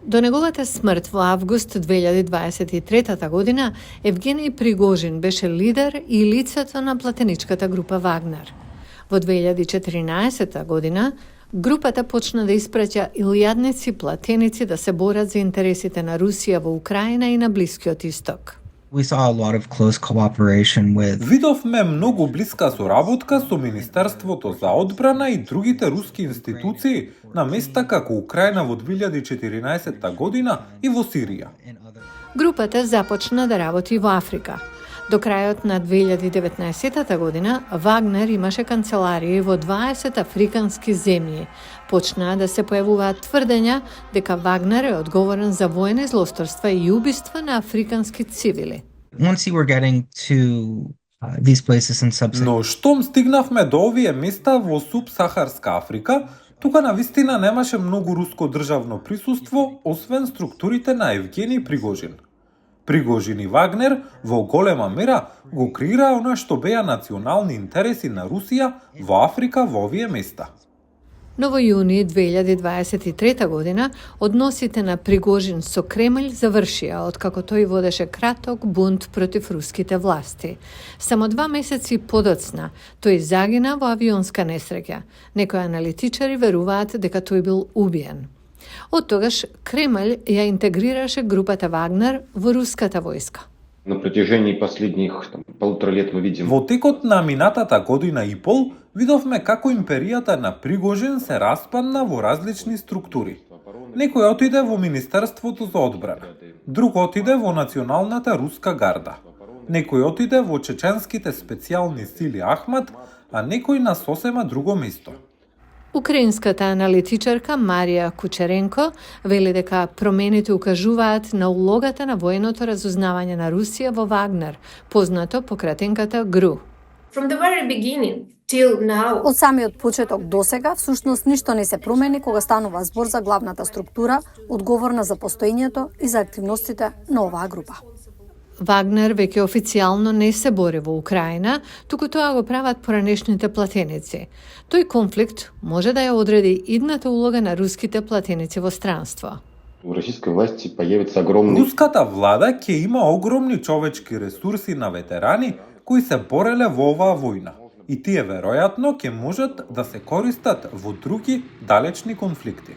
До неговата смрт во август 2023 година, Евгений Пригожин беше лидер и лицето на платеничката група Вагнер. Во 2014 година, групата почна да испраќа илјадници платеници да се борат за интересите на Русија во Украина и на Блискиот Исток. We saw a lot of close cooperation with Видовме многу блиска соработка со Министерството за одбрана и другите руски институции на места како Украина во 2014 година и во Сирија. Групата започна да работи во Африка. До крајот на 2019 година, Вагнер имаше канцеларии во 20 африкански земји. Почнаа да се појавуваат тврдења дека Вагнер е одговорен за воени злосторства и убиства на африкански цивили. once you were getting to these places in sub-Saharan. Но штом стигнавме до овие места во субсахарска Африка, тука навистина немаше многу руско државно присуство, освен структурите на Евгений Пригожин. Пригожин и Вагнер во голема мера го креираа она што беа национални интереси на Русија во Африка во овие места. Но во јуни 2023 година односите на Пригожин со Кремљ завршија откако тој водеше краток бунт против руските власти. Само 2 месеци подоцна тој загина во авионска несреќа. Некои аналитичари веруваат дека тој бил убиен. Од тогаш Кремљ ја интегрираше групата Вагнер во руската војска. На протяжении последних 1,5 лет мы видим... Во текот на минатата година и пол, видовме како империјата на Пригожин се распадна во различни структури. Некој отиде во Министерството за одбрана, друг отиде во Националната руска гарда, некој отиде во чеченските специјални сили Ахмат, а некој на сосема друго место. Украинската аналитичарка Марија Кучеренко вели дека промените укажуваат на улогата на военото разузнавање на Русија во Вагнер, познато по кратенката ГРУ. From the very beginning till now, Од самиот почеток досега, всушност ништо не се промени кога станува збор за главната структура, одговорна за постоењето и за активностите на оваа група. Вагнер веќе официјално не се бори во Украина, туку тоа го прават поранешните платеници. Тој конфликт може да ја одреди идната улога на руските платеници во странство. У российской власти появится огромный... Руската влада ќе има огромни човечки ресурси на ветерани кои се бореле во оваа војна. И тие веројатно ќе можат да се користат во други далечни конфликти.